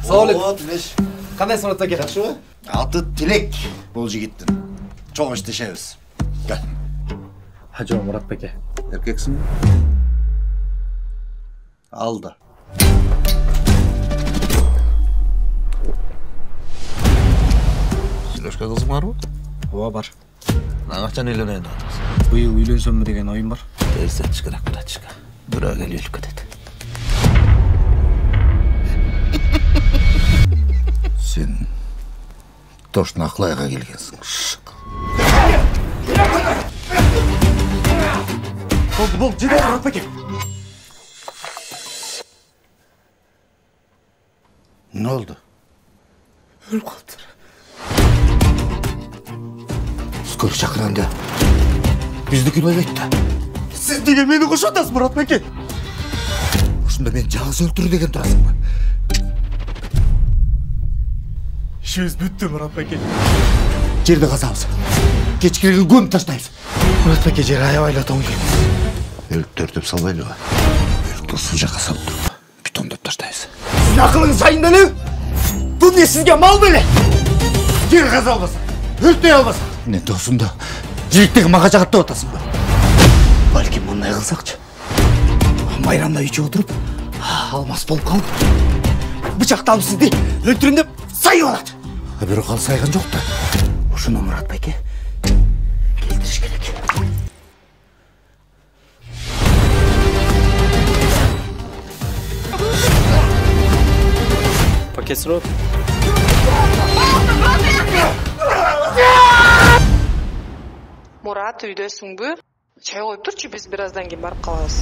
Соолик. Тилеш. Кандай Мурат аке? Жакшыбы? Аты Тилек бул жигиттин. Чоң иштешебиз. Кел. Хажо Мурат беке. Эркексиңби? Алда. Сүйлөшкө кызың барбы? Ооба бар. Качан үйлөнөйүн атасың? Быйыл үйлөнсөмбү деген оюм бар. Тез керек братчика. Бирөө келип кетет. Сен точно Аклайга келгенсиң. Бол, жеде Мурат беке. Ne oldu? Өлүп калыптыр. Сколько чакырганда биздики ойлойт да. Сиз неге мени кошуп атасыз Мурат беке? Ушунда мен жалгыз өлтүрүү деген турасыңбы? Ишибиз бүттү Мурат беке. Жерди казабыз. Кечкирген көмүп таштайбыз. Мурат беке жер аябай эле тоң экен. Өлүп төртүп салбайлыбы? Өлүктү суу жакка салып туруп, бетондоп таштайбыз. Сиздин акылыңыз жайында элеби? Бул не сизге мал беле? Жер каза албасаң, өлтөй албасаң. Не досумда жигиттеги мага жагаттап атасыңбы? Балким мындай кылсакчы. Майрамда үйчү отуруп, алмас болуп калып. Бычакталып сизди өлтүрөм деп сайып алат. Бирок ал сайган жок да. Ушуну Мурат беке келтириш керек. Пакет срок. Мурат, үйдөсүңбү? Чай коюп турчу, биз бир аздан кийин барып калабыз.